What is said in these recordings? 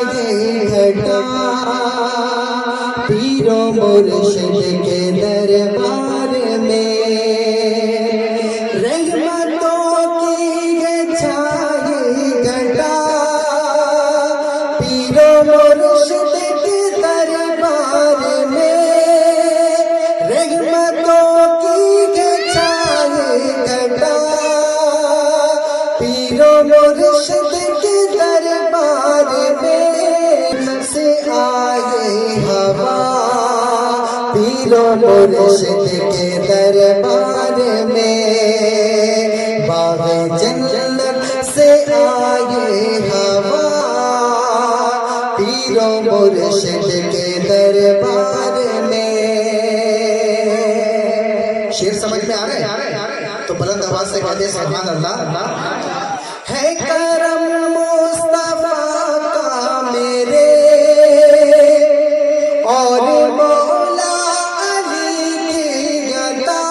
آئے گھٹا پیر و مرشد کے دربار میں، رحمتوں کی یہ چھائی گھٹا پیر و مرشد کے دربار میں، رحمتوں کی یہ چھائی گھٹا پیر و مرشد کے دربار میں، سے آئے ہوا پیر و مرشد کے دربار میں، باغ جنت سے آئے ہوا پیر و مرشد کے دربار میں۔ شعر سمجھ میں آ رہے تو بلند آواز سے کہتے ہیں سبحان اللہ۔ ہے کرم مصطفیٰ کا میرے اور مولا علی کی عطا،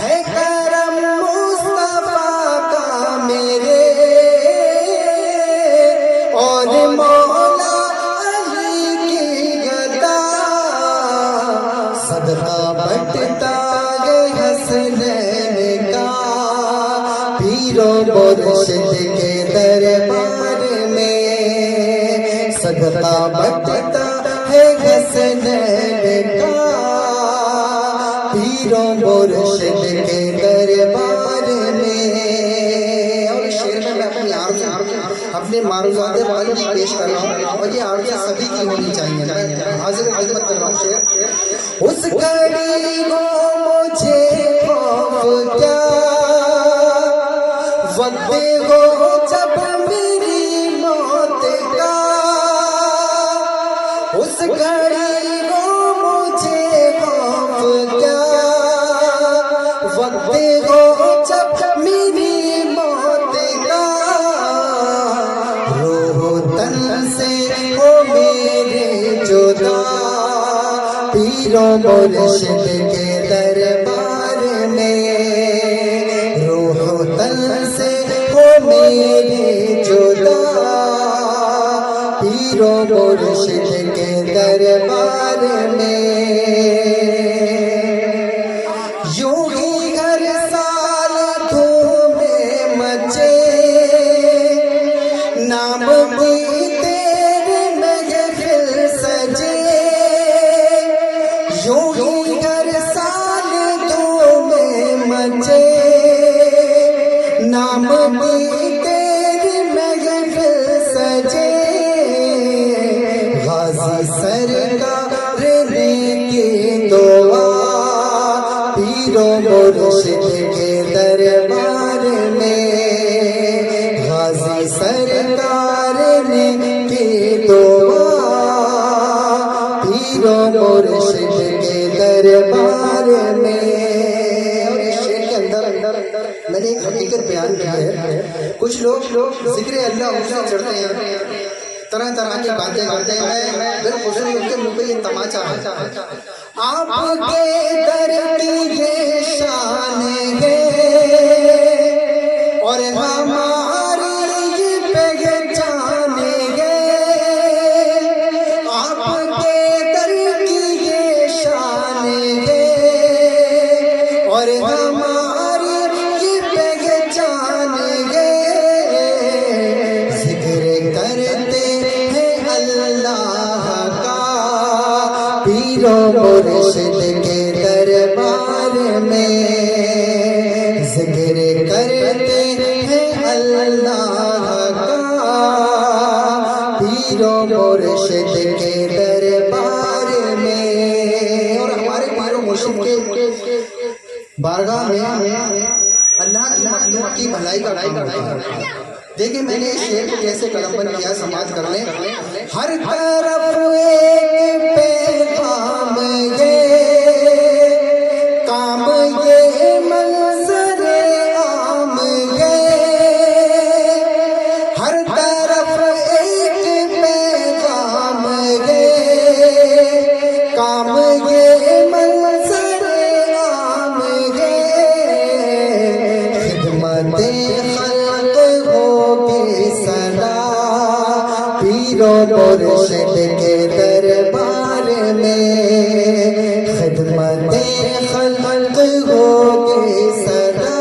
ہے کرم مصطفیٰ کا میرے اور مولا علی کی عطا، صدقہ بٹتا ہے حسنین کا پیر و مرشد کے دربار میں، صدقہ بٹتا ہے حسنین کا پیر و مرشد کے دربار میں۔ اور اس شعر میں اپنی اپنے معروضات والد کی پیش کر رہا ہوں، اور یہ آرزو سبھی کی ہونی چاہیے۔ میں حاضر خدمت کر رہا ہوں شعر۔ اس گھڑی کو مجھے خوف کیا وقت ہو جب میری موت کا، اس گھڑی کو مجھے خوف کیا وقت ہو جب میری موت کا، روح تن سے ہو میرے جدا پیر و مرشد کے دربار میں، روح تن سے ہو میرے جدا پیر و مرشد کے دربار میں۔ یوں ہی ہر سال دھومیں مچے نام بھی تیرے محفل سجے، یوں ہی ہر سال دھومیں مچے نام بھی تیری محفل سجے، غازی سرکار نے کی دعا پیر و مرشد کے دربار میں، غازی سرکار نے کی دعا پیر و مرشد کے دربار میں۔ اور اس شعر کے اندر میں نے ایک حقیقت بیان کی ہے، کچھ لوگ ذکر اللہ اونچا چڑھتے ہیں، طرح طرح کی باتیں کرتے ہیں، میں بالخصوص ان کے منہ پہ یہ تماچا ہے۔ آپ کے در کی یہ شان ہے اور ہماری یہ پہچان ہے، آپ کے در کی یہ شان ہے اور ہماری یہ پہچان ہے، ذکر کرتے ہیں اللہ کا پیر و مرشد کے دربار میں، ذکر کرتے ہیں اللہ کا پیر و مرشد کے دربار میں۔ اور ہمارے پیر و مرشد کے بارگاہ میں اللہ کی مخلوق کی بھلائی کا کام ہوتا ہے۔ دیکھیں میں نے اس شعر کو کیسے قلم بند کیا سماعت کر لیں۔ ہر طرف ایک پیغام یہ کام یہ منظر عام یہ، ہر طرف ایک پیغام یہ کام یہ منظر عام یہ، خدمت خلق ہوگی صدا پیر و مرشد کے دربار میں خدمت خلق ہوگی سدا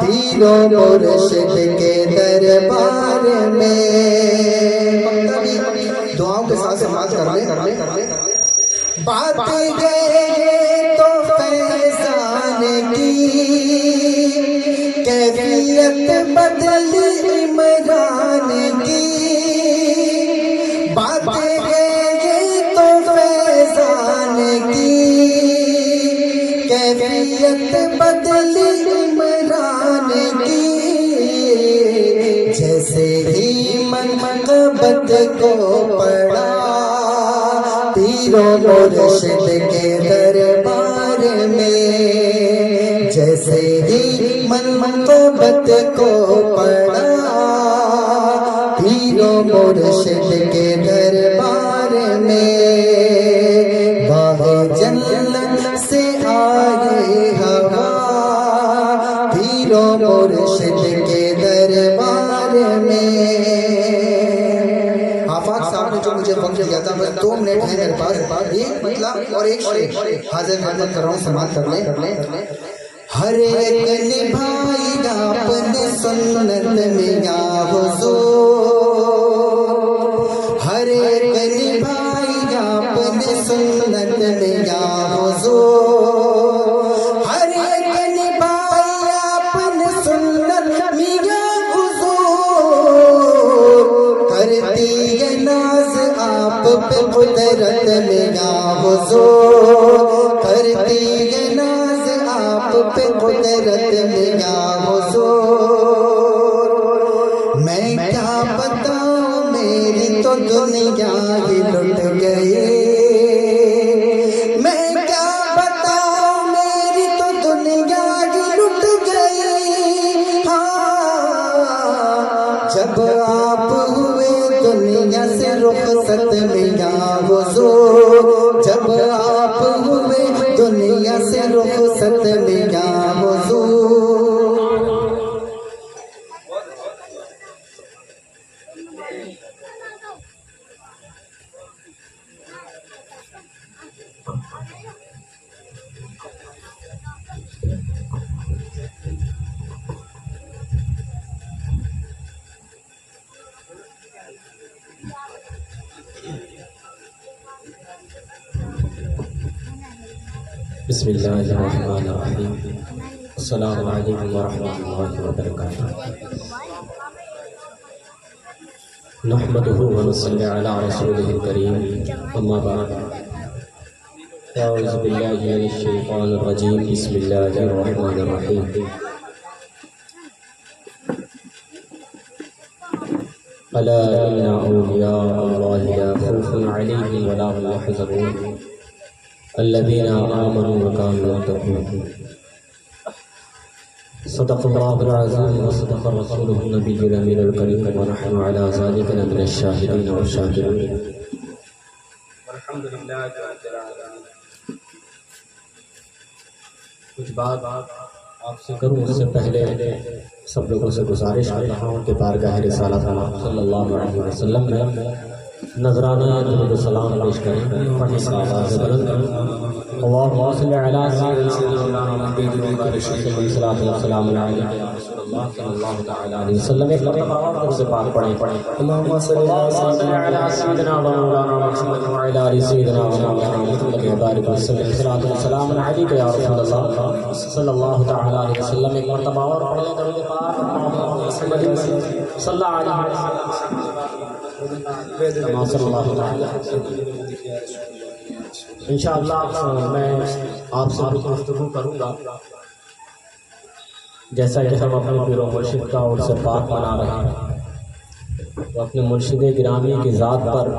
پیر و مرشد کے دربار میں دعاؤں کے ساتھ سماعت کر لیں بات گئے تو فیضان کی کیفیت بدل عمران کی بات گئے تو فیضان کی کیفیت بدل عمران کی جیسے ہی منقبت کو پڑھا پیر و مرشد کے دربار میں جیسے ہی منقبت کو پڑھا پیر و مرشد کے دربار میں باغ جنت سے آئی ہوا پیر و مرشد کے دربار میں آفاق صاحب نے جو مجھے وقت دیا تھا میں 2 منٹ ہے میرے پاس ایک مطلب اور ایک شعر حاضر خدمت کر رہا ہوں سماعت کر لیں ہر ایک نبھائی اپنی سنت میاں حضور ہر ایک نبھائی اپنی سنت میاں حضور ہر ایک نبھائی اپنی سنت میاں حضور کرتی ہے ناز آپ پہ قدرت میاں حضور کرتی ہے ناز آپ پہ قدرت میاں حضور میں کیا بتاؤں میری تو دنیا ہی لٹ گئی میں کیا بتاؤں میری تو دنیا ہی لٹ گئی ہاں جب آپ ہوئے دنیا سے رخصت میاں حضور جب آپ ہوئے دنیا سے رخصت میاں حضور بسم اللہ الرحمن الرحیم السلام علیکم ورحمۃ اللہ وبرکاتہ نحمده ونصلی علی رسوله الکریم اما بعد اعوذ باللہ من الشیطان الرجیم بسم اللہ الرحمن الرحیم الا ان اولیاء اللہ لا خوف علیہم ولا هم يحزنون الذين آمنوا وكانوا يتقون صدق الله العظيم وصدق رسوله النبي الأمين الكريم ونحن على ذلك من الشاهدين والشاكرين والحمد لله رب العالمين کچھ بات آپ سے کروں اس سے پہلے سب لوگوں سے گزارش کر رہا ہوں کہ بارگاہ رسالت صلی اللہ علیہ وسلم میں نذرانہ درود و سلام پیش کریں پڑھیں آواز بلند کریں اللہم صلی علی سیدنا محمد صلاۃ والسلام علیہ یا رسول اللہ صلی اللہ تعالی علیہ وسلم ایک مرتبہ اور سے پاک پڑھیں اللہم صلی علی سیدنا مولانا محمد وعلی آل سیدنا مولانا محمد وبارک وسلم صلاۃ والسلام علیہ یا رسول اللہ صلی اللہ تعالی علیہ وسلم ایک مرتبہ اور پڑھیں درود پاک محمد صلی اللہ علیہ وسلم انشاءاللہ میں آپ سے گفتگو کروں گا جیسا کہ ہم اپنے پیر و مرشد کا اور سے پاک بنا رہے ہیں تو اپنے مرشد گرامی کی ذات پر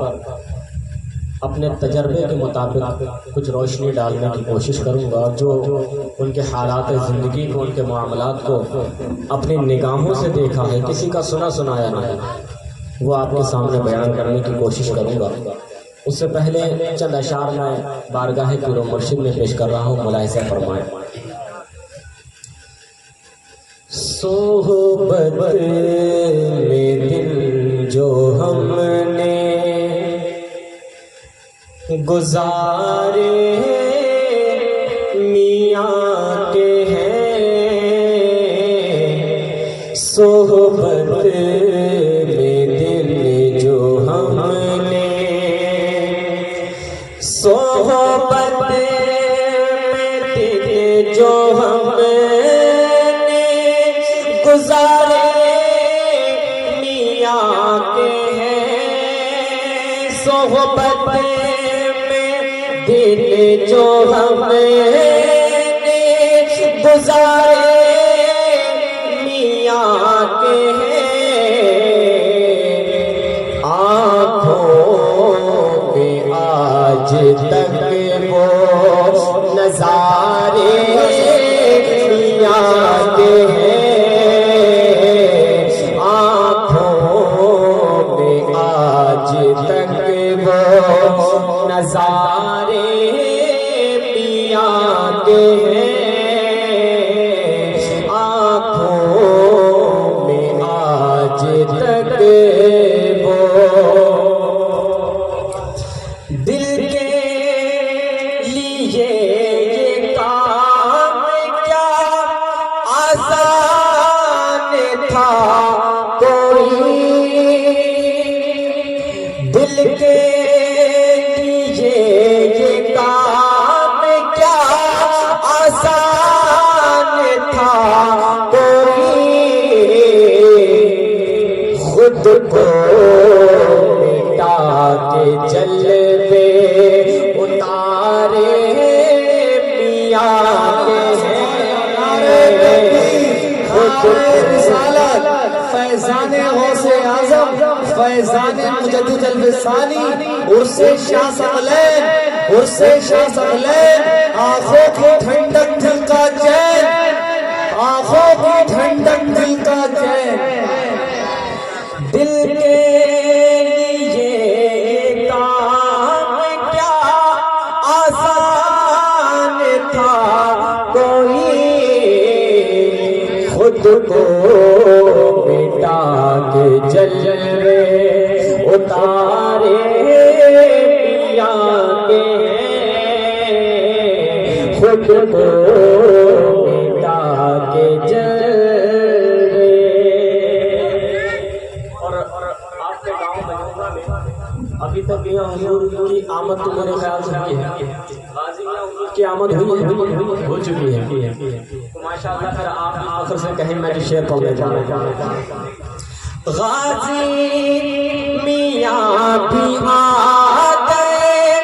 اپنے تجربے کے مطابق کچھ روشنی ڈالنے کی کوشش کروں گا جو ان کے حالات زندگی کو ان کے معاملات کو اپنی نگاہوں سے دیکھا ہے کسی کا سنا سنایا نہیں وہ آپ کے سامنے بیان کرنے کی کوشش کروں گا اس سے پہلے چند اشعار میں بارگاہ پیر و مرشد میں پیش کر رہا ہوں ملاحظہ فرمائیں صحبت میں دل جو ہم ہم نے گزارے میاں کے ہیں صحبت میں دل جو ہم نے صحبت میں دل جو ہم نے گزارے میاں کے ہیں صحبت دل جو ہم نے گزارے میاں کے ہیں آنکھوں میں آج تک وہ نظارے میاں کے ہیں آنکھوں میں آج تک وہ نظارے میاں کے ہیں آنکھوں میں آج تک وہ دل کے لیے یہ کام کیا آسان تھا کوئی دل کے خود کو مٹا کے جلوے اتارے میاں کے خود رسالت فیضان غوث اعظم فیضان مجدد الوصالی عرس شاہ ثقلین عرس شاہ ثقلین آنکھوں کی ٹھنڈک دل کا چین آنکھوں کی ٹھنڈک دل کا چین دل کے لیے کام کیا آسان تھا کوئی خود کو مٹا کے جلوے اتارے میاں کے خود کو مٹا کے ابھی تک یہاں حضور کی آمد تو میرے خیال سے ہوئی ہے کی آمد ہو چکی ہے تو ماشاءاللہ پھر آپ آخر سے کہیں میں شعر پڑھنے جا رہا ہوں غازی میاں بھی آ گئے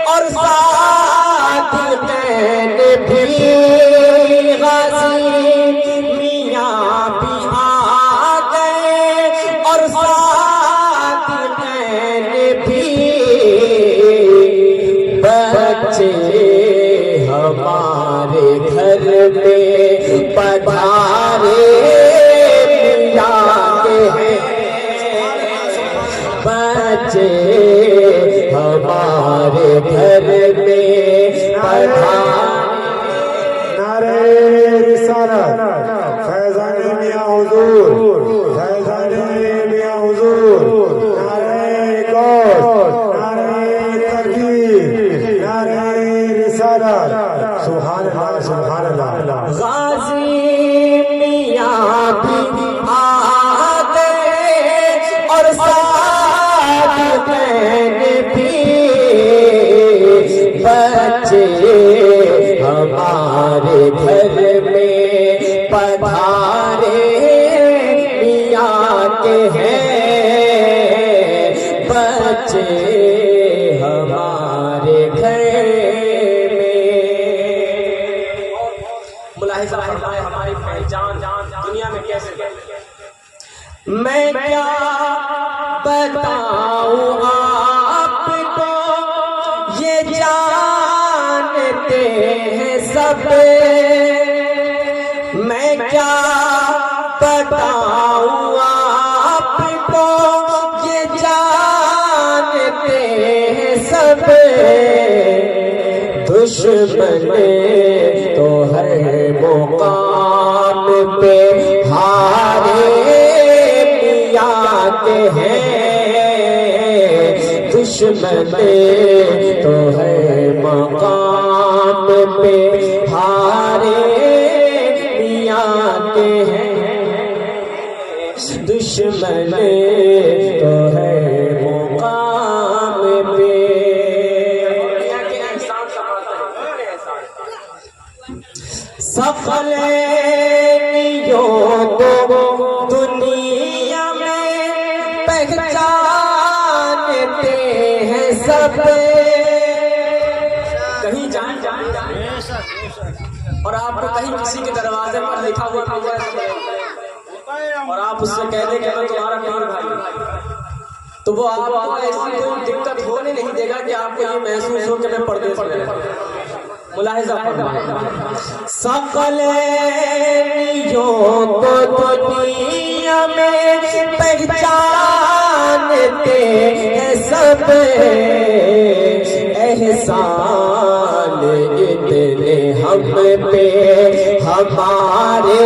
اور صادقین بھی غازی میاں بھی آ گئے اور بچے ہمارے گھر میں پدھارے میاں کے ہیں بچے ہمارے گھر میں پدھارے نعرہ رسالت فیضان میاں حضور فیضان میاں حضور نعرہ غوث سبحان اللہ سبحان اللہ غازی میاں بھی آ گئے اور صادقین بھی بچے ہمارے گھر میں پدھارے میاں کے ہیں بچے ہمارے گھر ہماری پہچان دنیا میں کیسے میں کیا بتاؤں آپ کو یہ جانتے ہیں سب میں کیا بتاؤں آپ کو یہ جانتے ہیں سب دشمن تو ہر مقام پہ ہارے میاں کے ہیں دشمن تو ہے مقام پہ ہارے میاں کے ہیں، دشمن تو ہے مقام پہ. ثقلینیوں کو دنیا میں پہچانتے ہیں سب، کہیں جان اور آپ کو کہیں کسی کے دروازے پر لکھا ہوا اور آپ اس سے کہہ دیں کہ میں تمہارا پیر بھائی، تو وہ آپ کو ایسی کوئی دقت ہونے نہیں دے گا کہ آپ کو یہ محسوس ہو کہ میں پردے پر ملاحظہ فرمائیں. ثقلینیوں کو دنیا میں پہچانتے ہیں سب، احسان اتنے ہم پہ ہمارے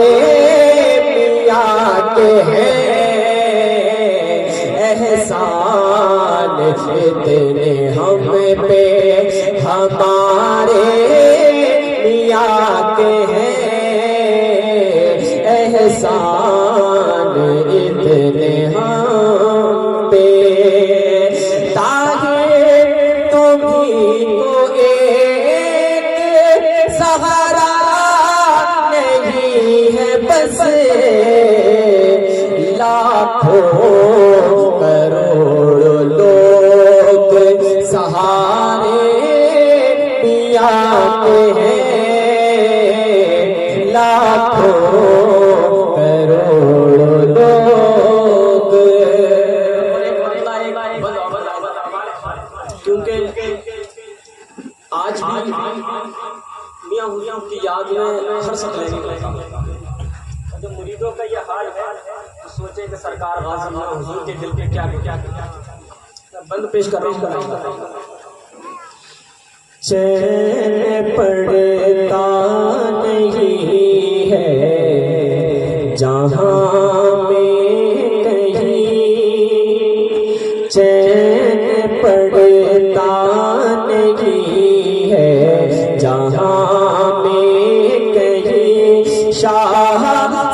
میاں کے ہیں، احسان اتنے ہم پہ ہمارے میاں کے ہیں، احسان اتنے ہم پہ. طاہر تمہیں کو ایک سہارا نہیں ہے بس، لاکھوں کروڑ لوگ سہارے میاں کے ہیں، لاکھوں کروڑ لوگ. کیونکہ آج بھی میاں حضور کی یاد میں ہر سکلینی جب مریدوں کا یہ حال ہے تو سوچیں کہ سرکار غازی میاں حضور کے دل پہ کیا بند پیش کر رہا ہوں. چین پڑتا نہیں ہے جہاں میں کہیں، چین پڑتا نہیں ہے جہاں میں کہیں، شاہ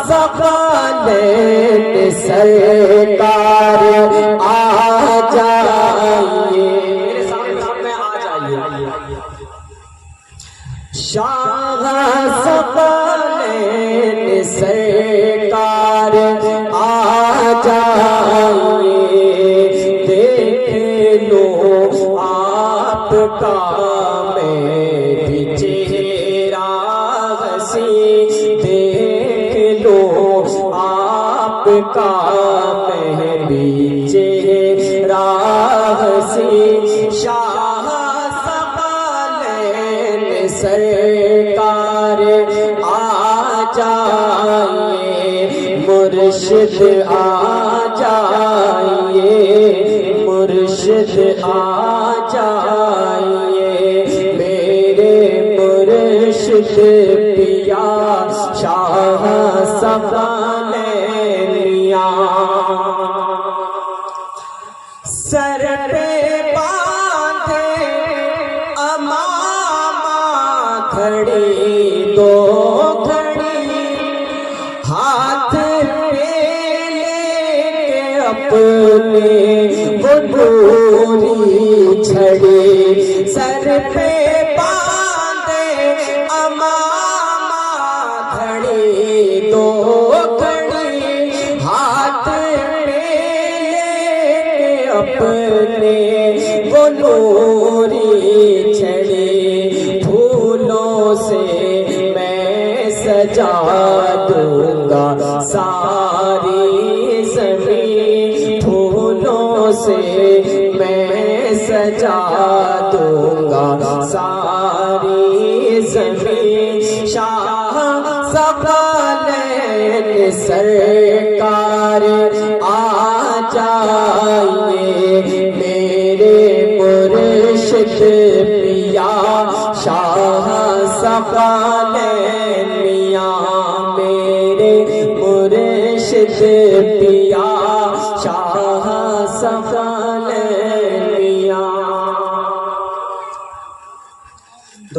ثقلین سرکار آ جائیے، میرے سامنے آ جائیے. شاہ ثقلین سرکار آ جائیے، دیکھ لو آپ کا میں بھی چہرہ ہنسی، دیکھ لو آپ کا میں بھی چہرہ ہنسی. شاہ ثقلین سرکار آ جائیے، مرشد آ جائیے، مرشد آ جائیے، میرے مرشد پیا شاہ ثقلین میاں. سر پہ باندھے امامہ گھڑی دو گھڑی، ہاتھ پہ لے کے اپنے وہ نوری چھڑی، سر پہ باندھے امامہ گھڑی دو گھڑی، ہاتھ پہ لے کے اپنے وہ نوری چھڑی، پھولوں سے میں سجا دوں گا ساری زمین، پھولوں سے میں سجا دوں گا ساری زمین. شاہ ثقلین سرکار آ جائیے، میرے مرشد پیا شاہ ثقلین میاں، میرے مرشد پیا شاہ ثقلین میاں.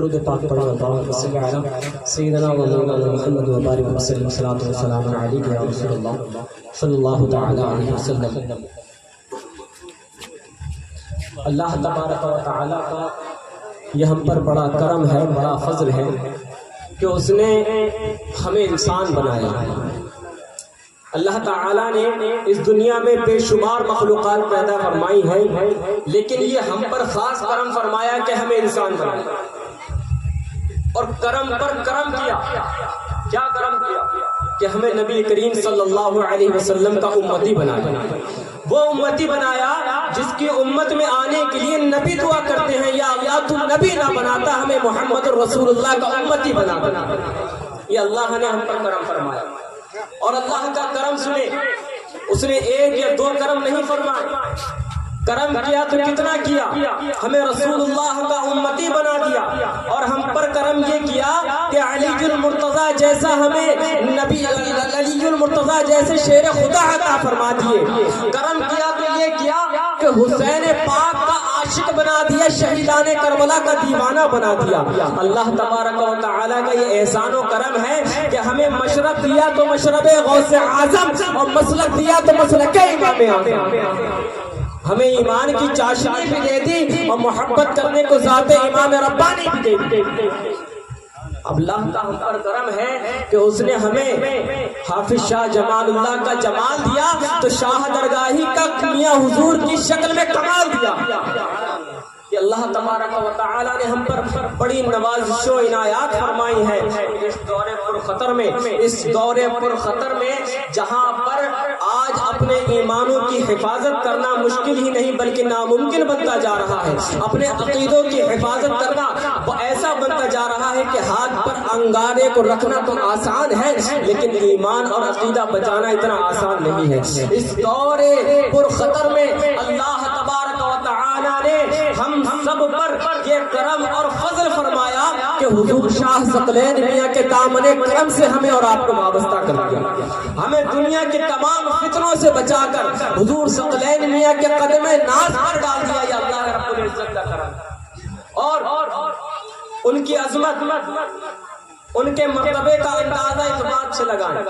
درود پاک پڑھو اللهم صل علی سیدنا و مولانا محمد و بارک وسلم صلاۃ و سلام علیک یا رسول اللہ صلی اللہ تعالی علیہ وسلم۔ اللہ تبارک و تعالی کا یہ ہم پر بڑا کرم ہے، بڑا فضل ہے کہ اس نے ہمیں انسان بنایا۔ اللہ تعالیٰ نے اس دنیا میں بے شمار مخلوقات پیدا فرمائی ہیں، لیکن یہ ہم پر خاص کرم فرمایا کہ ہمیں انسان بنایا، اور کرم پر کرم کیا۔ کیا کرم کیا؟ کہ ہمیں نبی کریم صلی اللہ علیہ وسلم کا امتی بنایا۔ وہ امتی بنایا جس کی امت میں آنے کے لیے نبی دعا کرتے ہیں یا اللہ تو نبی نہ بناتا، ہمیں محمد رسول اللہ کا امتی بنا۔ یہ اللہ نے ہم پر کرم فرمایا، اور اللہ کا کرم سنے، اس نے ایک یا دو کرم نہیں فرمائے، کرم کیا تو کتنا کیا، ہمیں رسول اللہ کا امتی بنا دیا، اور ہم پر کرم یہ کیا کہ علی المرتضیٰ جیسا ہمیں نبی، علی المرتضیٰ جیسے شیر خدا عطا فرما دیے۔ کرم کیا تو یہ کیا کہ حسین پاک کا عاشق بنا دیا، شہیدان کربلا کا دیوانہ بنا دیا۔ اللہ تبارک و تعالیٰ کا یہ احسان و کرم ہے کہ ہمیں مشرب دیا تو مشرب غوث اعظم، اور مسلک دیا تو مسلک امام اعظم۔ ہمیں ایمان کی چاشنی بھی دے دی اور محبت کرنے کو ذات امام ربانی بھی دے دی۔ اب اللہ کا ہم پر کرم ہے کہ اس نے ہمیں حافظ شاہ جمال اللہ کا جمال دیا تو شاہ درگاہی کا میاں حضور کی شکل میں کمال دیا۔ کہ اللہ تبارک و تعالی نے ہم پر بڑی نوازش و عنایات فرمائی ہے اس دور پر خطر میں جہاں پر آج اپنے ایمانوں کی حفاظت کرنا مشکل ہی نہیں بلکہ ناممکن بنتا جا رہا ہے، اپنے عقیدوں کی حفاظت کرنا وہ ایسا بنتا جا رہا ہے کہ ہاتھ پر انگارے کو رکھنا تو آسان ہے، لیکن ایمان اور عقیدہ بچانا اتنا آسان نہیں ہے۔ اس دور پر خطر میں اللہ تبارک و تعالی نے ہم سب پر یہ کرم اور فضل فرمایا کہ حضور شاہ ثقلین میاں کے دامن کرم سے ہمیں اور آپ کو وابستہ کر دیا، ہمیں دنیا کے تمام فتنوں سے بچا کر حضور ثقلین میاں کے قدم ناز پر ڈال دیا۔ یا اللہ رب العزت کا کرم اور ان کی عظمت، ان کے مرتبے کا اندازہ اس بات سے لگائیں،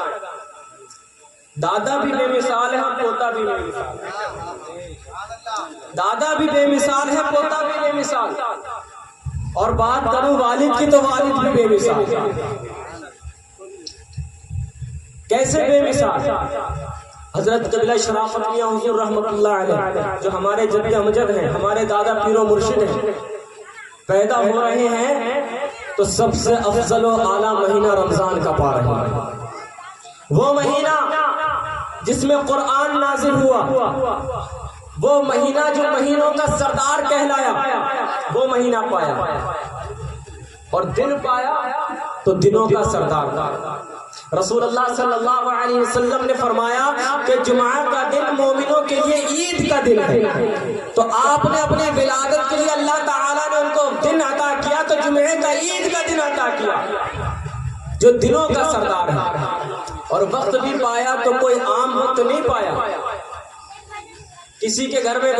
دادا بھی بے مثال ہے اور پوتا بھی بے مثال ہے، دادا بھی بے مثال ہے، پوتا بھی بے مثال، اور بات کروں والد کی تو والد بھی بے مثال۔ کیسے بے مثال؟ حضرت قبلہ شرافت میاں حضور رحمت اللہ علیہ جو ہمارے جد امجد ہیں، ہمارے دادا پیر و مرشد ہیں، پیدا ہو رہے ہیں تو سب سے افضل و اعلیٰ مہینہ رمضان کا پا رہے ہیں، وہ مہینہ جس میں قرآن نازل ہوا، وہ مہینہ جو مہینوں کا سردار کہلایا، وہ مہینہ پایا، اور دن پایا تو دنوں کا سردار۔ رسول اللہ صلی اللہ علیہ وسلم نے فرمایا کہ جمعہ کا دن مومنوں کے لیے عید کا دن ہے، تو آپ نے اپنی ولادت کے لیے اللہ تعالیٰ نے ان کو دن عطا کیا تو جمعے کا عید کا دن عطا کیا جو دنوں کا سردار ہے، اور وقت بھی پایا تو کوئی عام وقت نہیں پایا۔ کسی کے گھر میں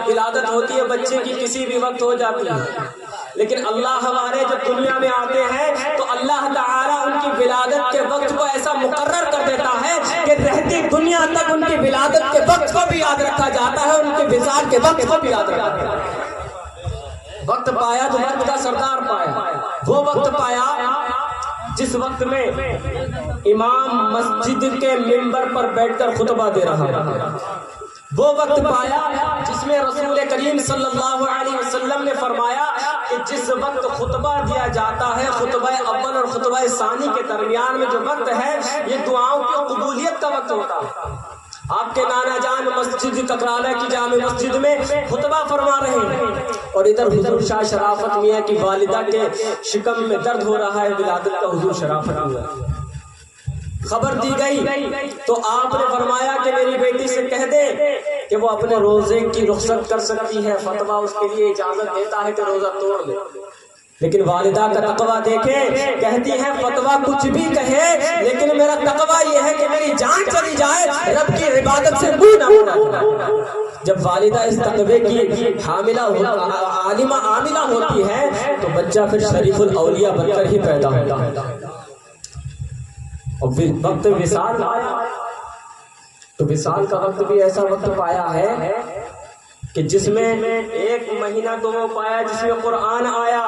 ولادت ہوتی ہے بچے کی، کسی بھی وقت ہو جاتی ہے، لیکن اللہ ہمارے جب دنیا میں آتے ہیں تو اللہ تعالیٰ ان کی ولادت کے وقت کو ایسا مقرر کر دیتا ہے کہ رہتی دنیا تک ان کی ولادت کے وقت کو بھی یاد رکھا جاتا ہے، ان کے وصال کے وقت کو بھی یاد رکھا جاتا ہے۔ وقت پایا تو وقت کا سردار پایا، وہ وقت پایا جس وقت میں امام مسجد کے منبر پر بیٹھ کر خطبہ دے رہا ہے، وہ وقت پایا جس میں رسول کریم صلی اللہ علیہ وسلم نے فرمایا کہ جس وقت خطبہ دیا جاتا ہے، خطبہ اول اور خطبہ ثانی کے درمیان میں جو وقت ہے یہ دعاؤں کی قبولیت کا وقت ہوتا ہے۔ آپ کے نانا جان مسجد ککرالہ کی جامع مسجد میں خطبہ فرما رہے ہیں، اور ادھر حضور شاہ شرافت میاں کی والدہ کے شکم میں درد ہو رہا ہے، ولادت کا حضور شرافت ہوا۔ خبر دی گئی تو آپ نے فرمایا کہ میری بیٹی سے کہہ دے کہ وہ اپنے روزے کی رخصت کر سکتی ہے، فتویٰ اس کے لیے اجازت دیتا ہے کہ روزہ توڑ دے، لیکن والدہ کا تقویٰ دیکھیں، کہتی ہے فتویٰ کچھ بھی کہے لیکن میرا تقویٰ یہ ہے کہ میری جان چلی جائے، رب کی عبادت سے منہ نہ موڑا۔ جب والدہ اس تقوی کی عاملہ ہوتی ہے تو بچہ پھر شریف الاولیاء بن کر ہی پیدا ہوتا ہے. اور وقت وصال آیا تو وصال کا وقت بھی ایسا وقت پایا ہے کہ جس میں ایک مہینہ تو وہ پایا جس میں قرآن آیا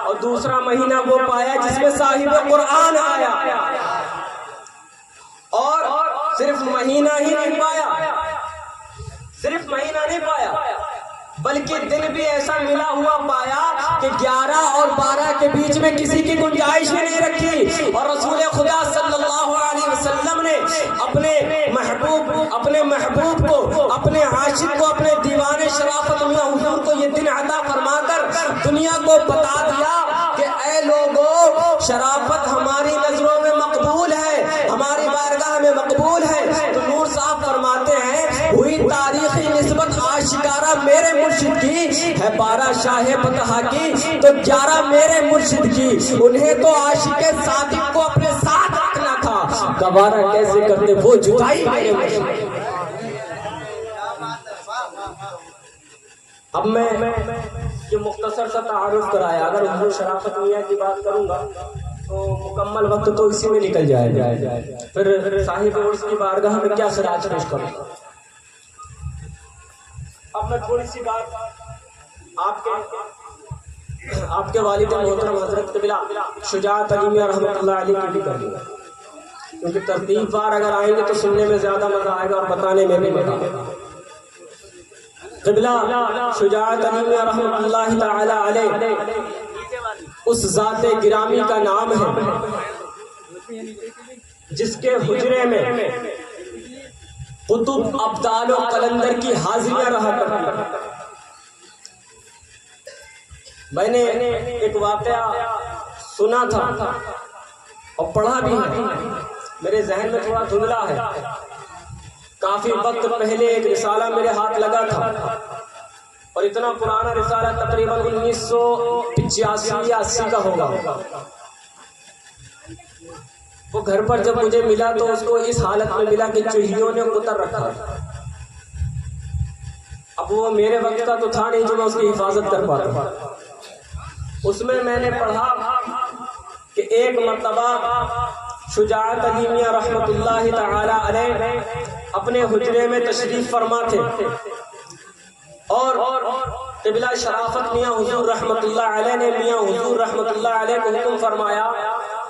اور دوسرا مہینہ وہ پایا جس میں صاحب قرآن آیا. اور صرف مہینہ ہی نہیں پایا, صرف مہینہ نہیں پایا بلکہ دن بھی ایسا ملا ہوا پایا کہ 11 اور 12 کے بیچ میں کسی کی گنجائش ہی نہیں رکھی. اور رسول خدا صلی اللہ علیہ وسلم نے اپنے محبوب کو, اپنے عاشق کو, اپنے دیوانے شرافت میاں حضور کو یہ دن عطا فرما کر دنیا کو بتا دیا کہ اے لوگوں, شرافت ہماری نظروں میں مقبول ہے, ہماری بارگاہ میں مقبول ہے. تو نور صاحب فرماتے ہیں ہوئی تاریخی نسبت آشکارا میرے مرشد کی ہے, 12 شاہ بطحا کی تو 11 میرے مرشد کی. انہیں تو عاشق صادق کو اپنے ساتھ رکھنا تھا, گوارا کیسے کرتے وہ جدائی میرے مرشد. اب میں یہ مختصر سا تعارف کرایا, اگر حضور شرافت میاں کی بات کروں گا تو مکمل وقت تو اسی میں نکل جائے گا, پھر صاحب عرص کی بارگاہ میں کیا سراج پیش کروں. اب میں تھوڑی سی بات آپ کے والد محترم حضرت قبلہ شجاعت علی میاں رحمۃ اللہ علیہ کی بھی کر دوں گا, کیونکہ ترتیب بار اگر آئیں گے تو سننے میں زیادہ مزہ آئے گا اور بتانے میں بھی مزہ آئے گا. قبلہ شجاعت علی میاں رحمۃ اللہ تعالی علیہ اس ذات گرامی کا نام ہے جس کے حجرے میں قطب, ابدال و قلندر کی حاضریاں رہا کرتی. میں نے ایک واقعہ سنا تھا اور پڑھا بھی ہے, میرے ذہن میں تھوڑا دھندلا ہے. کافی وقت پہلے ایک رسالہ میرے ہاتھ لگا تھا اور اتنا پرانا رسالہ تقریباً 1985 یا 80 کا ہوگا. وہ گھر پر جب مجھے ملا تو اس کو اس حالت میں ملا کہ چوہیوں نے اتر رکھا. اب وہ میرے وقت کا تو تھا نہیں جو میں اس کی حفاظت کر پاتا. اس میں نے پڑھا کہ ایک مرتبہ شجاعت علی میاں رحمۃ اللہ تعالی علیہ اپنے حجرے میں تشریف فرما تھے اور قبلہ شرافت میاں حضور رحمۃ اللہ علیہ نے میاں حضور رحمۃ اللہ علیہ کو حکم فرمایا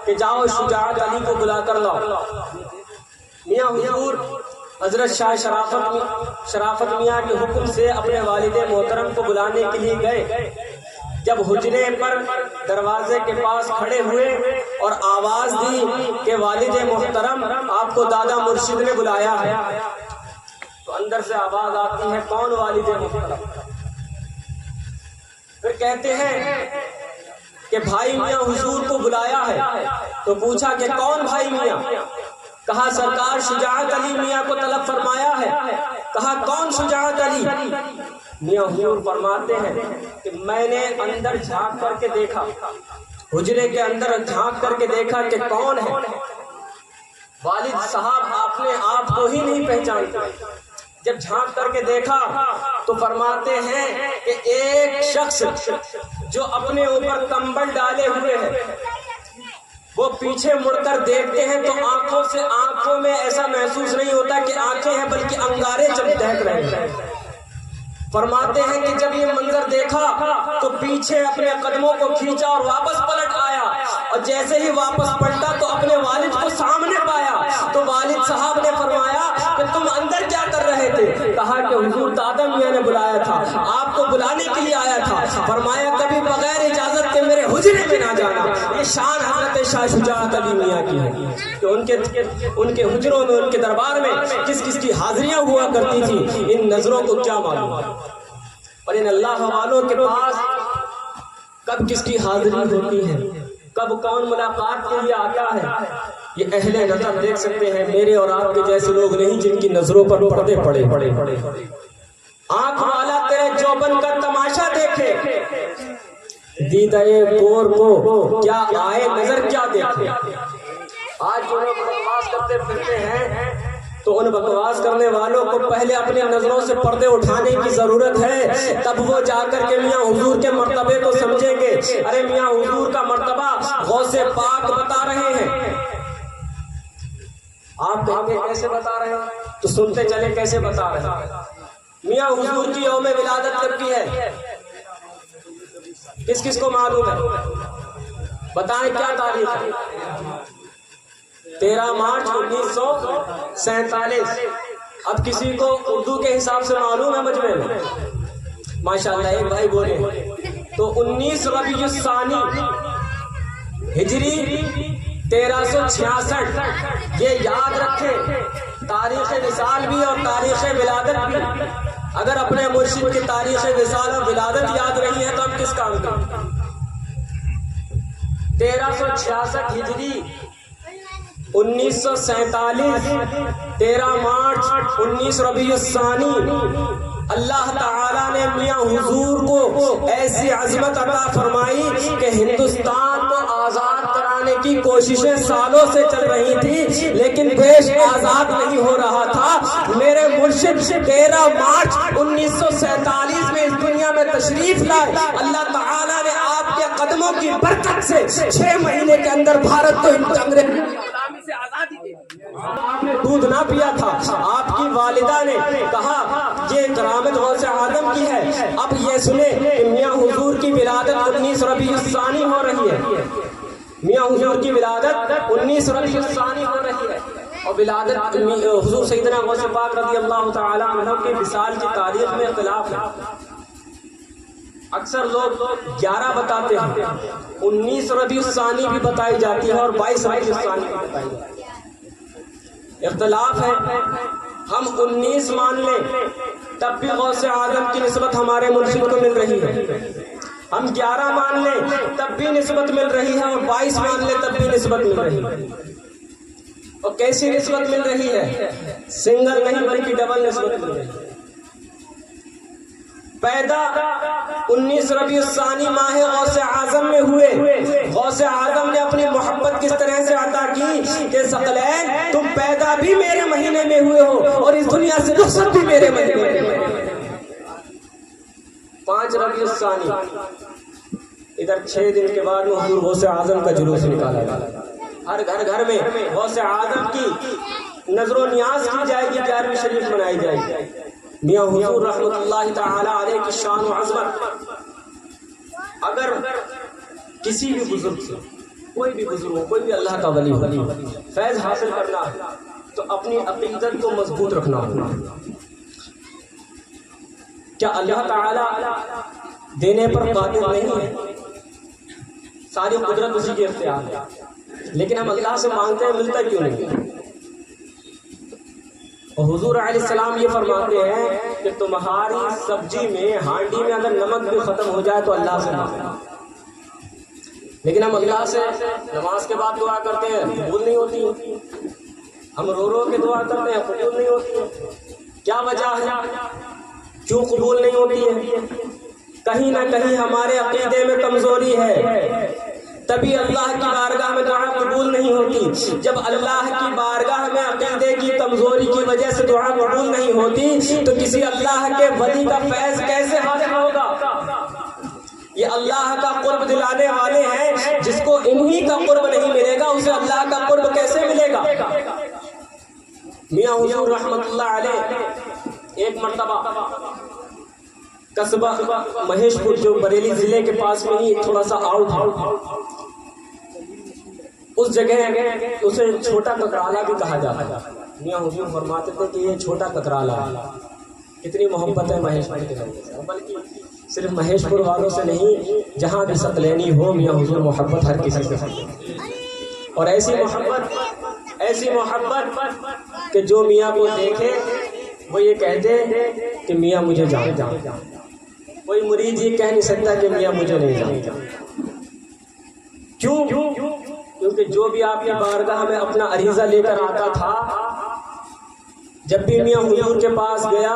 کہ جاؤ شجاعت علی کو بلا کر لاؤ. میاں حضور حضرت شاہ شرافت میاں کے حکم سے اپنے والد محترم کو بلانے کے لیے گئے. جب حجرے پر دروازے کے پاس کھڑے ہوئے اور آواز دی کہ والد محترم آپ کو دادا مرشد نے بلایا ہے, تو اندر سے آواز آتی ہے کون والد محترم. پھر کہتے ہیں کہ بھائی میاں حضور کو بلایا ہے. تو پوچھا کہ کون بھائی میاں؟ کہا سرکار شجاعت علی میاں کو طلب فرمایا ہے. کہا کون شجاعت علی؟ میاں حضور فرماتے ہیں کہ میں نے اندر جھانک کر کے دیکھا, حجرے کے اندر جھانک کر کے دیکھا کہ کون ہے. والد صاحب اپنے آپ کو ہی نہیں پہچانتے. جب جھانک کر کے دیکھا تو فرماتے ہیں کہ ایک شخص جو اپنے اوپر کمبل ڈالے ہوئے ہے, وہ پیچھے مڑ کر دیکھتے ہیں تو آنکھوں میں ایسا محسوس نہیں ہوتا کہ آنکھیں ہیں بلکہ انگارے چمک رہے ہیں. فرماتے ہیں کہ جب یہ منظر دیکھا تو پیچھے اپنے قدموں کو کھینچا اور واپس پلٹ آیا, اور جیسے ہی واپس پلٹا تو اپنے والد کو سامنے پایا. تو والد صاحب نے فرمایا کہ تم اندر کیا کر رہے تھے؟ کہا کہ حضور دادا میاں نے بلایا تھا, آپ کو بلانے کے لیے آیا تھا. فرمایا کبھی بغیر اجازت کے میرے حجرے میں نہ جانا. یہ شان حضرت شاہ شجاعت علی میاں کی ہے کہ ان کے حجروں میں, ان کے دربار میں کس کس کی حاضریاں ہوا کرتی تھی, ان نظروں کو کیا معلوم. اور ان اللہ والوں کے پاس کب کس کی حاضری ہوتی ہے, کب کون ملاقات کے لیے آتا ہے, یہ اہل نظر دیکھ سکتے ہیں. میرے اور آپ کے جیسے لوگ نہیں جن کی نظروں پر پردے پڑے. آنکھ والا تیرے جوبن کا تماشا دیکھے, دیدہ گور کو کیا آئے نظر کیا دیکھے. آج جو لوگ بکواس کرتے پھرتے ہیں تو ان بکواس کرنے والوں کو پہلے اپنی نظروں سے پردے اٹھانے کی ضرورت ہے، تب وہ جا کر کے میاں حضور کے مرتبے کو سمجھیں گے۔ ارے میاں حضور کا مرتبہ غوث پاک بتا رہے ہیں، آپ کہیں گے کیسے بتا رہے ہیں؟ تو سنتے چلے کیسے بتا رہے ہیں۔ میاں حضور کی یوم ولادت کب کی ہے؟ کس کس کو معلوم ہے؟ بتائیں کیا تاریخ ہے؟ 13 مارچ 1947۔ اب کسی کو اردو کے حساب سے معلوم ہے مجمع میں؟ ماشاءاللہ ایک بھائی بولے تو 19 ربیع الثانی ہجری 1366، یہ یاد رکھیں، تاریخ وصال بھی اور تاریخ ولادت بھی۔ اگر اپنے مرشد کی تاریخ وصال اور ولادت یاد رہی ہے تو ہم کس کام کا؟ 1366 ہجری 1947، 13 مارچ 19 ربیع الثانی، اللہ تعالیٰ نے میاں حضور کو ایسی عظمت عطا فرمائی کہ ہندوستان کو آزاد کرانے کی کوششیں سالوں سے چل رہی تھی، لیکن دیش آزاد نہیں ہو رہا تھا۔ میرے مرشد 13 مارچ 1947 میں اس دنیا میں تشریف لائے۔ اللہ تعالیٰ نے آپ کے قدموں کی برکت سے 6 مہینے کے اندر بھارت کو انگریز سے آزادی دی۔ آپ نے دودھ نہ پیا تھا، آپ کی والدہ نے کہا یہ کرامت غوث اعظم کی ہے۔ اب یہ سنیں کہ میاں حضور کی ولادت 19 ربیع الثانی ہو رہی ہے، میاں حضور کی ولادت 19 ربیع الثانی ہو رہی ہے، اور ولادت حضور سیدنا غوث پاک رضی اللہ تعالی عنہ کی وصال کی تاریخ میں اختلاف ہے۔ اکثر لوگ 11 بتاتے ہیں، 19 ربیع الثانی بھی بتائی جاتی ہے اور 22 ربیع الثانی بھی بتائی جاتی ہے۔ اختلاف ہے، ہم 19 مان لیں تب بھی غوث اعظم کی نسبت ہمارے مرشد کو مل رہی ہے، ہم 11 مان لیں تب بھی نسبت مل رہی ہے، اور 22 مان لیں تب بھی نسبت مل رہی ہے۔ اور کیسی نسبت مل رہی ہے؟ سنگل نہیں بلکہ ڈبل نسبت مل رہی ہے۔ پیدا 19 ربیع الثانی ماہ غوث اعظم میں ہوئے، غوث اعظم نے اپنی محبت کس طرح سے عطا کی کہ ثقلین تم پیدا بھی میرے مہینے میں ہوئے ہو اور اس دنیا سے رخصت بھی میرے مہینے میں ہوئے۔ 5 ربیع الثانی، ادھر 6 دن کے بعد میں حضور غوث اعظم کا جلوس نکالا گیا۔ ہر گھر میں غوث اعظم کی نظر و نیاز کی جائے گی، 11ویں شریف منائی جائے گی۔ میاں حضور رحمت اللہ تعالی علیہ کی شان و عظمت، اگر کسی بھی بزرگ سے، کوئی بھی بزرگ ہو، کوئی بھی اللہ کا ولی ہو، فیض حاصل کرنا ہے تو اپنی عقیدت کو مضبوط رکھنا ہوگا۔ کیا اللہ تعالی دینے پر قادر نہیں ہے؟ ساری قدرت اسی کے اختیار ہے، لیکن ہم اللہ سے مانگتے ہیں، ملتا کیوں نہیں؟ اور حضور علیہ السلام یہ فرماتے ہیں کہ تمہاری سبزی میں، ہانڈی میں اگر نمک بھی ختم ہو جائے تو اللہ سے مانگنا۔ لیکن ہم اللہ سے نماز کے بعد دعا کرتے ہیں، قبول نہیں ہوتی، ہم رو رو کے دعا کرتے ہیں، قبول نہیں ہوتی۔ کیا وجہ ہے کیوں قبول نہیں ہوتی ہے؟ کہیں نہ کہیں ہمارے عقیدے میں کمزوری ہے، تبھی اللہ کی بارگاہ میں دعا قبول نہیں ہوتی۔ جب اللہ کی بارگاہ میں عقیدے کی کمزوری کی وجہ سے دعا قبول نہیں ہوتی تو کسی اللہ کے ولی کا فیض کیسے حاصل ہوگا؟ یہ اللہ کا قرب دلانے والے ہیں، جس کو انہی کا قرب نہیں ملے گا اسے اللہ کا قرب کیسے ملے گا؟ میاں حضور رحمت اللہ علیہ ایک مرتبہ قصبہ مہیش پور جو بریلی ضلع کے پاس میں ہی تھوڑا سا آؤٹ اس جگہ اسے چھوٹا ککرالا بھی کہا جاتا ہے۔ میاں حضور فرماتے تھے کہ یہ چھوٹا ککرالا ہے۔ کتنی محبت ہے مہیش پور کے لوگوں سے، بلکہ صرف مہیش پور والوں سے نہیں، جہاں بھی ثقلینی ہو میاں حضور محبت ہر کسی سے کرتے، اور ایسی محبت کہ جو میاں کو دیکھے وہ یہ کہتے کہ میاں مجھے جان۔ کوئی مرید یہ کہہ نہیں سکتا کہ میاں مجھے نہیں جانتا۔ کیوں؟ کیونکہ جو بھی آپ کی بارگاہ میں اپنا عریضہ لے کر آتا تھا جب بھی میاں حضور کے پاس گیا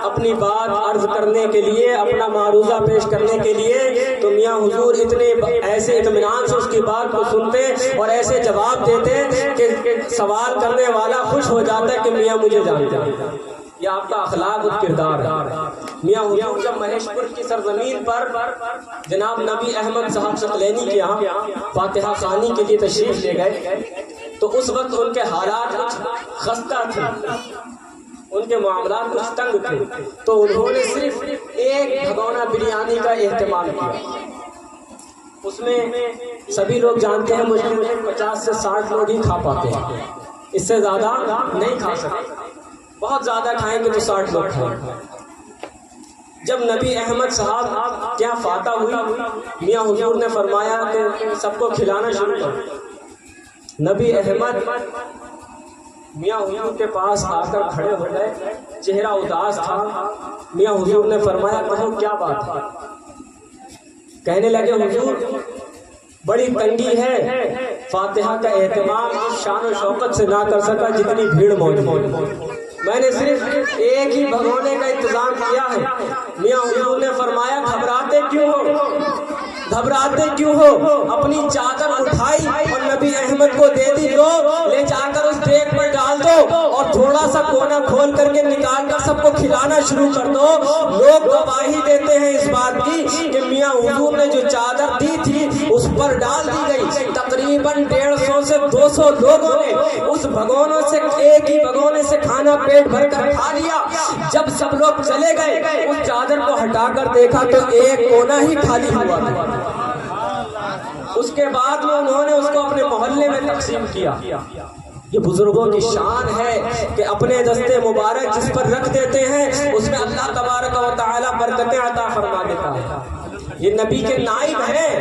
اپنی بات عرض کرنے کے لیے، اپنا معروضہ پیش کرنے کے لیے، تو میاں حضور اتنے ایسے اطمینان سے اس کی بات کو سنتے اور ایسے جواب دیتے کہ سوال کرنے والا خوش ہو جاتا ہے کہ میاں مجھے جانتے ہیں۔ یہ آپ کا اخلاق اور کردار ہے۔ میاں حضور جب مہیش پور کی سرزمین پر جناب نبی احمد صاحب ثقلینی کے یہاں فاتحہ خوانی کے لیے تشریف لے گئے تو اس وقت ان کے حالات کچھ خستہ تھے، ان کے معاملات کچھ تنگ تھے، تو انہوں نے صرف ایک بھگونا بریانی کا اہتمام کیا۔ اس میں سبھی لوگ جانتے ہیں مجھے 50 سے 60 لوگ ہی کھا پاتے ہیں، اس سے زیادہ نہیں کھا سکتے، بہت زیادہ کھائیں گے تو 60 لوگ کھائیں گے۔ جب نبی احمد صاحب کیا فاتح ہوئی، میاں حضور نے فرمایا کہ سب کو کھلانا شروع کرو۔ نبی احمد میاں حضور کے پاس آ کر کھڑے ہو گئے، چہرہ اداس تھا۔ میاں حضور نے فرمایا کہو کیا بات ہے؟ کہنے لگے حضور بڑی تنگی ہے، فاتحہ کا اہتمام اس شان و شوقت سے نہ کر سکا جتنی بھیڑ موجود، میں نے صرف ایک ہی بھگونے کا انتظام کیا ہے۔ میاں حضور نے فرمایا گھبراتے کیوں ہو، گھبراتے کیوں ہو؟ اپنی چادر اٹھائی اور نبی احمد کو دے دی، لو لے جا کر اس دیگ پر ڈال دو اور تھوڑا سا کونا کھول کر کے نکال کر سب کو کھلانا شروع کر دو۔ لوگ گواہی دیتے ہیں اس بات کی کہ میاں حضور نے جو چادر دی تھی اس پر ڈال دی گئی۔ تقریباً 150 سے 200 لوگوں نے اس بھگونوں سے ایک ہی بھگونے سے کھانا پیٹ بھر کر کھا لیا۔ جب سب لوگ چلے گئے اس چادر کو ہٹا کر دیکھا تو ایک کونا ہی خالی ہوا تھا۔ اس کے بعد میں انہوں نے اس کو اپنے محلے میں تقسیم کیا۔ یہ بزرگوں کی شان ہے کہ اپنے دستے مبارک جس پر رکھ دیتے ہیں اس میں اللہ تبارک و تعالی برکتیں عطا فرما دیتا ہے۔ یہ نبی کے نائب ہیں،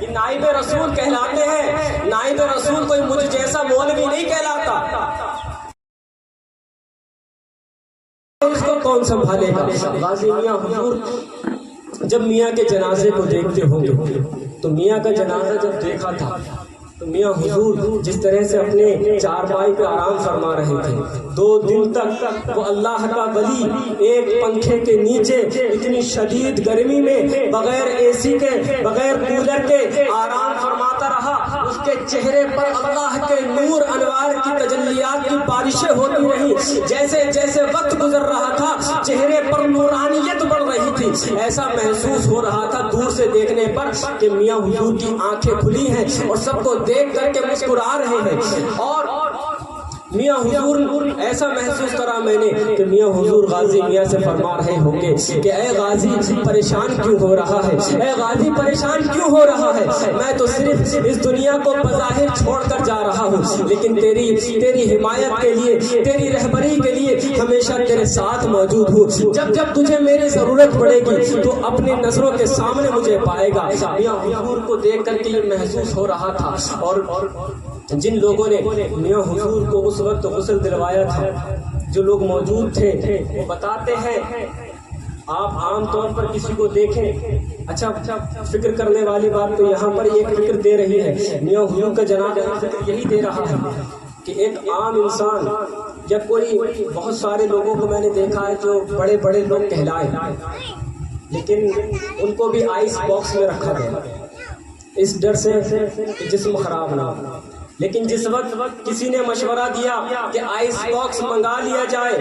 یہ نائب رسول کہلاتے ہیں۔ نائب رسول کوئی مجھ جیسا مولوی نہیں کہلاتا۔ اس کو کون سنبھالے گا؟ غازی میاں حضور جب میاں کے جنازے کو دیکھتے ہوں گے تو میاں کا جنازہ جب دیکھا تھا تو میاں حضور جس طرح سے اپنے چارپائی پہ آرام فرما رہے تھے، 2 دن تک وہ اللہ کا ولی ایک پنکھے کے نیچے اتنی شدید گرمی میں بغیر اے سی کے بغیر کولر کے آرام فرماتا رہا۔ اس کے چہرے پر اللہ کے نور انوار کی تجلیات کی بارشیں ہوتی رہی۔ جیسے جیسے وقت گزر رہا تھا چہرے پر نورانیت بڑھ رہی تھی۔ ایسا محسوس ہو رہا تھا دور سے دیکھنے پر کہ میاں حضور کی آنکھیں کھلی ہیں اور سب کو دیکھ کر کے مسکرا رہے ہیں۔ اور میاں حضور ایسا محسوس کرا میں نے کہ میاں حضور غازی میاں سے فرما رہے ہوں گے کہ اے غازی پریشان کیوں ہو رہا ہے، اے غازی پریشان کیوں ہو رہا ہے؟ میں تو صرف اس دنیا کو بظاہر چھوڑ کر جا رہا ہوں لیکن تیری حمایت کے لیے، تیری رہبری کے لیے ہمیشہ تیرے ساتھ موجود ہوں۔ جب جب تجھے میری ضرورت پڑے گی تو اپنی نظروں کے سامنے مجھے پائے گا۔ میاں حضور کو دیکھ کر کے یہ محسوس ہو رہا تھا۔ اور جن لوگوں نے میاں حضور کو اس وقت غسل دلوایا تھا، جو لوگ موجود تھے، وہ بتاتے ہیں آپ عام طور پر کسی کو دیکھیں، اچھا فکر کرنے والی بات تو یہاں پر ایک فکر دے رہی ہے، میاں حضور کا جناب فکر یہی دے رہا ہے کہ ایک عام انسان یا کوئی، بہت سارے لوگوں کو میں نے دیکھا ہے جو بڑے بڑے لوگ کہلائے لیکن ان کو بھی آئس باکس میں رکھا گیا اس ڈر سے کہ جسم خراب نہ ہو۔ لیکن جس وقت کسی نے مشورہ دیا کہ آئس باکس منگا لیا جائے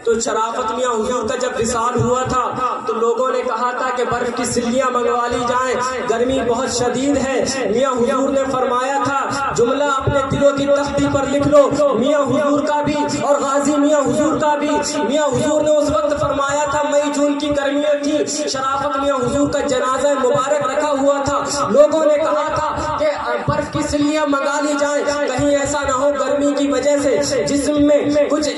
تو شرافت میاں حضور کا جب وصال ہوا تھا تو لوگوں نے کہا تھا کہ برف کی سلیاں منگوا لی جائیں، گرمی بہت شدید ہے۔ میاں حضور نے فرمایا تھا جملہ اپنے دلوں کی تختی پر لکھ لو، میاں حضور کا بھی اور غازی میاں حضور کا بھی۔ میاں حضور نے اس وقت فرمایا تھا مئی جون کی گرمیاں تھی، شرافت میاں حضور کا جنازہ مبارک رکھا ہوا تھا، لوگوں نے کہا تھا کہ برف کی سلیاں منگا لی جائیں، کہیں ایسا نہ ہو گرمی کی وجہ سے جسم میں کچھ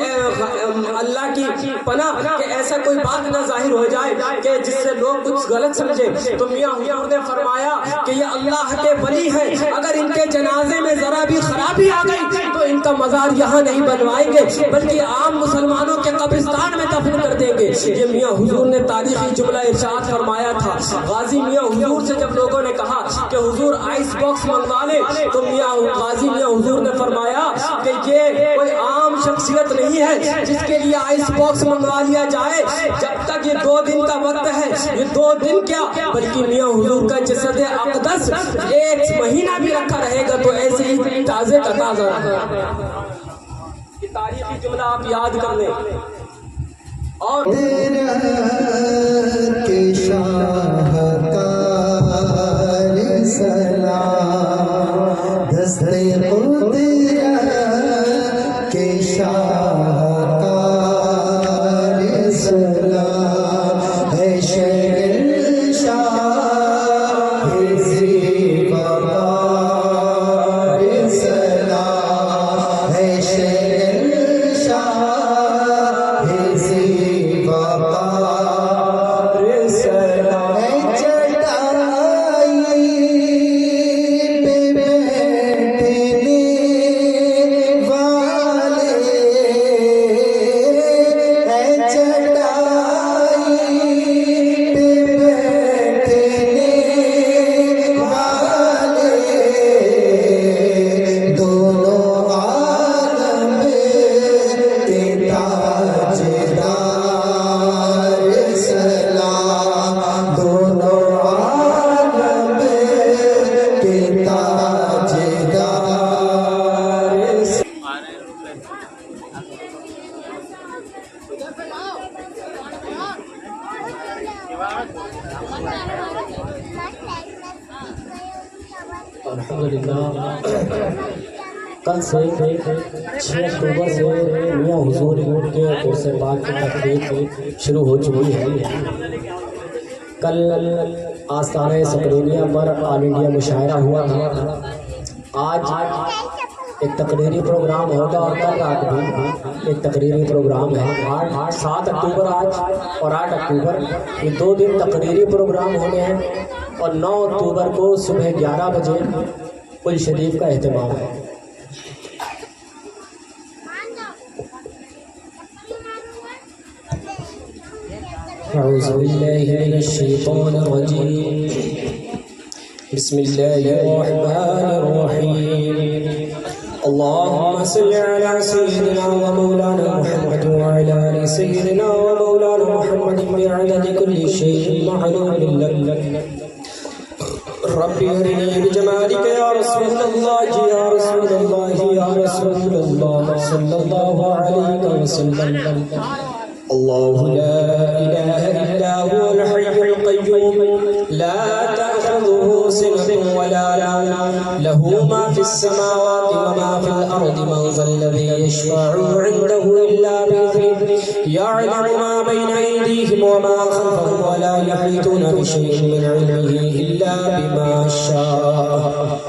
اللہ کی پناہ کہ ایسا کوئی بات نہ ظاہر ہو جائے کہ جس سے لوگ کچھ غلط سمجھے۔ تو میاں حضور نے فرمایا کہ یہ اللہ کے ولی ہیں، اگر ان کے جنازے میں ذرا بھی خرابی آ گئی تو ان کا مزار یہاں نہیں بنوائیں گے بلکہ عام مسلمانوں کے قبرستان میں دفن کر دیں گے. یہ میاں حضور نے تاریخی جملہ ارشاد فرمایا تھا. غازی میاں حضور سے جب لوگوں نے کہا کہ حضور آئس باکس منگوا لے تو غازی میاں حضور نے فرمایا کہ یہ کوئی عام شخصیت نہیں ہے جس کے لیے آئس باکس منگوا لیا جائے. جب تک یہ 2 دن کا وقت ہے, یہ 2 دن کیا بلکہ میاں حضور کا جسد اقدس 1 مہینہ بھی رکھا رہے گا تو ایسے ہی تازے کا تازہ رہے. یہ تاریخی جملہ آپ یاد کر لیں. اور کے شاہکار سلام دستے قدرت کے شاہکار سلام ہے شہنشاہ زیبا سلام ہے شہنشاہ الحمدللہ کل سے 6 اکتوبر سے میاں حضور کے عرص پاک کی تقریب شروع ہو چکی ہے. کل آستانہ سپرینیا پر آل انڈیا مشاعرہ ہوا تھا. آج ایک تقریری پروگرام ہوگا اور کل رات بھی ایک تقریری پروگرام ہے. 7 اکتوبر آج اور 8 اکتوبر یہ 2 دن تقریری پروگرام ہونے ہیں اور 9 اکتوبر کو صبح 11 بجے قل شریف کا اہتمام ہے. اعوذ باللہ من الشیطان الرجیم بسم اللہ الرحمن الرحیم اللهم صل على سيدنا ومولانا محمد وعلى آل سيدنا ومولانا محمد بعدد كل شيء معلوم لك رب ارني بجمالك يا رسول الله يا رسول الله يا رسول الله صلى الله عليه وسلم. الله لا إله إلا هو الحي القيوم لا تأخذه سنة ولا نوم له ما في السماوات وما في الأرض من ذا الذي يشفع عنده إلا بإذنه يعلم ما بين أيديهم وما خلفهم ولا يحيطون بشيء من علمه إلا بما شاء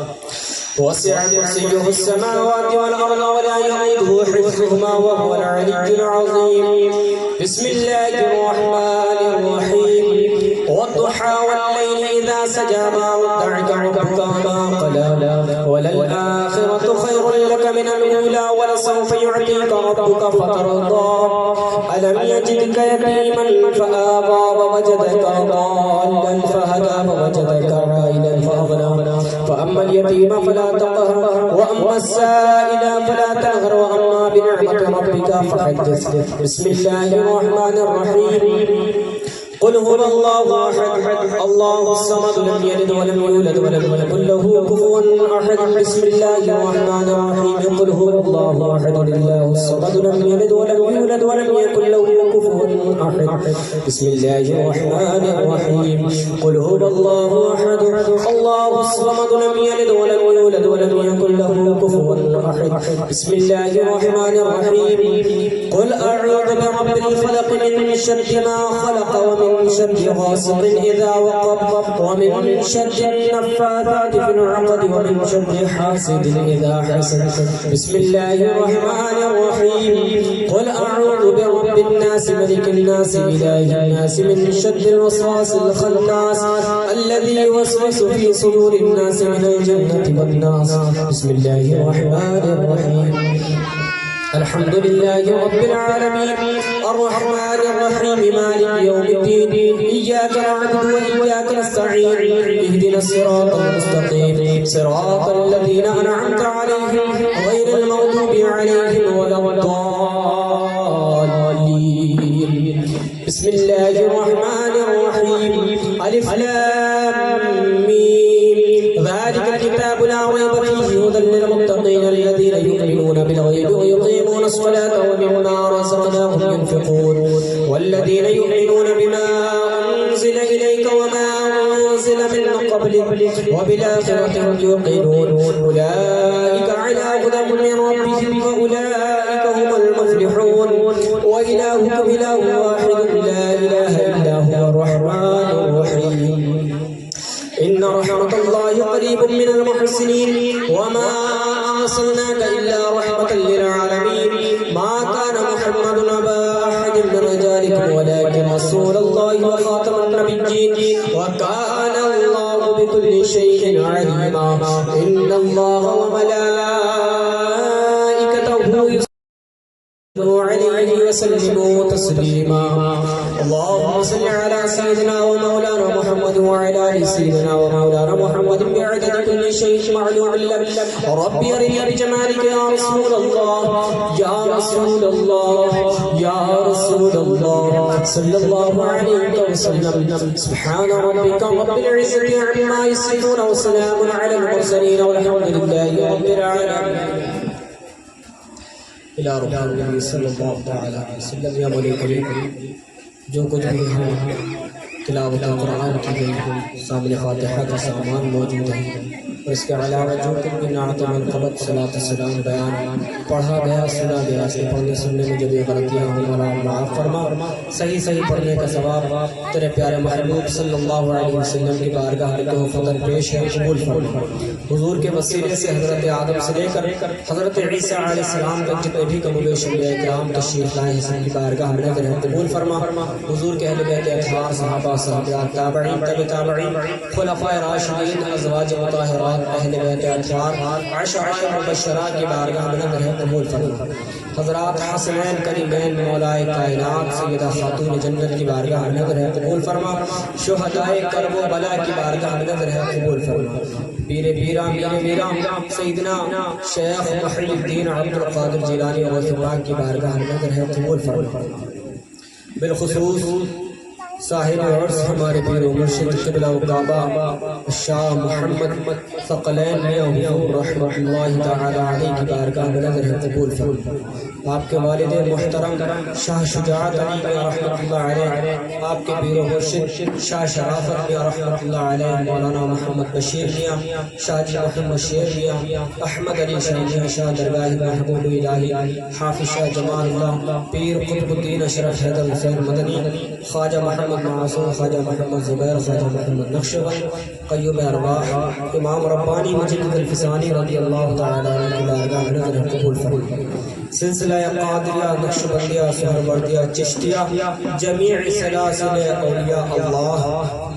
وسع كرسيه السماوات والأرض ولا يؤوده حفظهما وهو العلي العظيم. بسم الله الرحمن الرحيم والضحى والليل إذا سجى ما ودعك ربك وما قلى وللآخرة خير لك من الأولى ولسوف يعطيك ربك فترضى ألم يجدك يتيما فآوى ووجدك ضالا فهدى ووجدك عائلا فأغنى فأما اليتيم فلا تقهر وأما السائل فلا تنهر وأما بنعمة ربك فحدث. بسم الله الرحمن الرحيم قل هو الله أحد الله الصمد لم يلد ولم يولد ولم يكن له كفوا أحد. بسم الله الرحمن الرحيم قل هو الله أحد الله الصمد لم يلد ولم يولد ولم يكن له كفوا أحد. بسم الله الرحمن الرحيم قل هو الله أحد الله الصمد لم يلد ولم يولد ولم يكن له كفوا أحد. بسم الله الرحمن الرحيم قل أعوذ برب الفلق من شر ما خلق ومن شر غاسق إذا وقب ومن شر النفاثات في العقد ومن شر حاسد إذا حسد. بسم الله الرحمن الرحيم قل أعوذ برب رب الناس ملك الناس إله الناس من شر الوسواس الخناس الذي يوسوس في صدور الناس من الجنة والناس. بسم الله الرحمن الرحيم. الحمد لله رب العالمين الرحمن الرحيم مالك يوم الدين إياك نعبد وإياك نستعين اهدنا الصراط المستقيم صراط الذين أنعمت عليهم غير المغضوب عليهم ولا الضالين. بسم الله الرحمن الرحيم. ألف لام ميم ذلك الكتاب لا ريب فيه هدى للمتقين الذين يؤمنون بالغيب ويقيمون الصلاة ومما رزقناهم ينفقون والذين يؤمنون بما أنزل إليك وما أنزل من قبلك وبالآخرة هم يوقنون أولئك على هدى من ربهم وأولئك هم المفلحون. وإلهكم إله واحد لا إله إلا هو الرحمن الرحيم. إن رحمة الله قريب من المحسنين وما أرسلناك إلا رحمة للعالمين. ما كان محمد أبا أحد من رجالكم ولكن رسول الله وخاتم النبيين وكان الله بكل شيء عليما. إن الله وملائكته يصلون عليه وسلموا تسليما. اللهم صل على سيدنا ومولانا محمد وعلى آل سيدنا ومولانا محمد بعدد كل شيء معلوم لك. ربي أرني بجمالك يا رسول الله يا رسول الله يا رسول الله صلى الله عليه وسلم. سبحان ربك رب العزة عما يصفون وسلام على المرسلين والحمد لله رب العالمين. إلى رب النبي صلی اللہ تعالی علیہ وسلم. یا مولا کریم جو کچھ بھی ہم تلاوت قرآن کی گئی سامنے فاتحہ کا سامان موجود ہے اور اس کے علاوہ جو کچھ بھی نعت و منقبت صلاۃ السلام بیان پڑھا گیا سنا گیا اس کے پڑھنے سننے میں جو بھی غلطیاں ہوں مولا معاف فرما. صحیح صحیح پڑھنے کا ثواب تیرے پیارے محبوب صلی اللہ علیہ وسلم کی بارگاہ میں تو فضل پیش ہے قبول فرما. حضور کے وسیلے سے حضرت آدم سے لے کر حضرت عیسیٰ علیہ السلام تک جتنے بھی کم و بیش انبیاء کرام تشریف لائے ہیں سب کی بارگاہ میں نظر قبول فرما. حضور کے اہل بیت اطہار صحابہ صحابیات تابعین تبع تابعین خلفائے راشدین ازواج مطہرات اہل بیت اطہار عشرہ مبشرات کی بارگاہ میں نظر قبول فرما. حضرات حسنین کریمین مولائے کائنات سیدہ خاتون جنت کی بارگاہ میں نظر قبول فرما. شہدائے کرب و بلا کی بارگاہ میں نظر قبول فرما. پیر پیرا میرے میرا سیدنا شیخ محی الدین عبد القادر جیلانی غوث پاک کی بارگاہ میں نظر قبول فرما. بالخصوص صاحب عرص ہمارے پیر و مرشد قبلہ و کعبہ شاہ محمد ثقلین میاں حضور رحمۃ اللہ تعالی علیہ کی بارگاہ میں نظر قبول فرما. آپ کے والد محترم شاہ شجاعت علی میاں رحمۃ اللہ علیہ آپ کے پیر و مرشد شاہ شرافت میاں رحمۃ اللہ علیہ مولانا محمد بشیر میاں شاہ جی محمد شیر میاں احمد علی شاہ میاں شاہ درگاہ محبوب الہی حافظ شاہ جمال اللہ پیر قطب الدین اشرف حیدر حسین مدنی خواجہ محمد معصوم خواجہ محمد زبیر خواجہ محمد نقشبند قیوم ارواح امام ربانی مجدد الفسانی رضی اللہ تعالی عنہ کی بارگاہ میں نظر قبول فرما. سلسلہ قادریہ نقشبندیہ سہروردیہ چشتیہ جمیع سلاسل اولیاء اللہ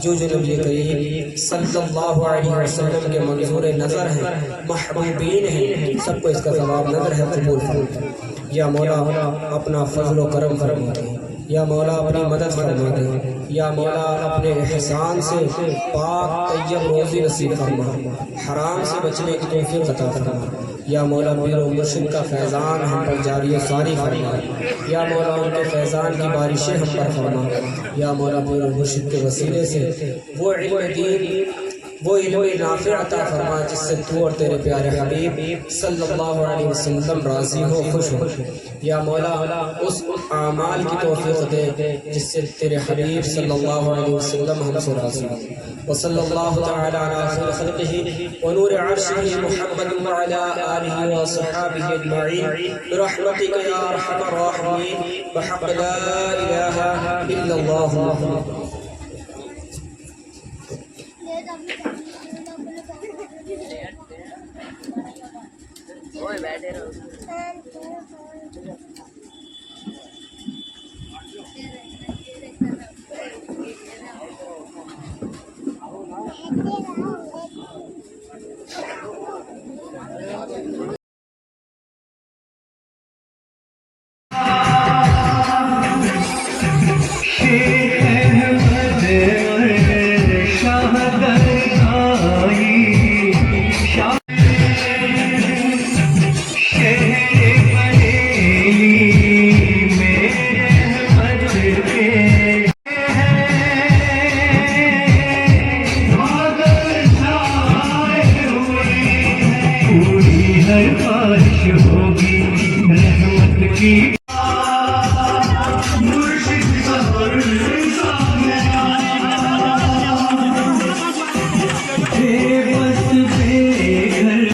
جو نبی کریم صلی اللہ علیہ وسلم کے منظور نظر ہیں محبوبین ہیں سب کو اس کا ثواب نظر ہے قبول فرما. یا مولا اپنا فضل و کرم فرما دے. یا مولا اپنی مدد فرما دے. یا مولا اپنے احسان سے پاک طیب روزی نصیب فرما. حرام سے بچنے کی توفیق عطا فرما. یا مولا پیر و مرشد کا فیضان ہم پر جاری و ساری فرما. یا مولا ان کے فیضان کی بارشیں ہم پر فرما. یا مولا پیر و مرشد کے وسیلے سے وہ علم دین وہ علم نافع عطا فرما جس سے تو اور تیرے پیارے حبیب صلی اللہ علیہ وسلم راضی ہو خوش ہو. یا مولا اس اعمال کی توفیق دے جس سے تیرے حبیب صلی اللہ علیہ وسلم ہم سے راضی ہو. وصلی اللہ تعالی علی خیر خلقہ ونور عرشہ محمد وعلی آلہ وصحابہ اجمعین برحمتک یا ارحم الراحمین بحق لا الہ الا اللہ.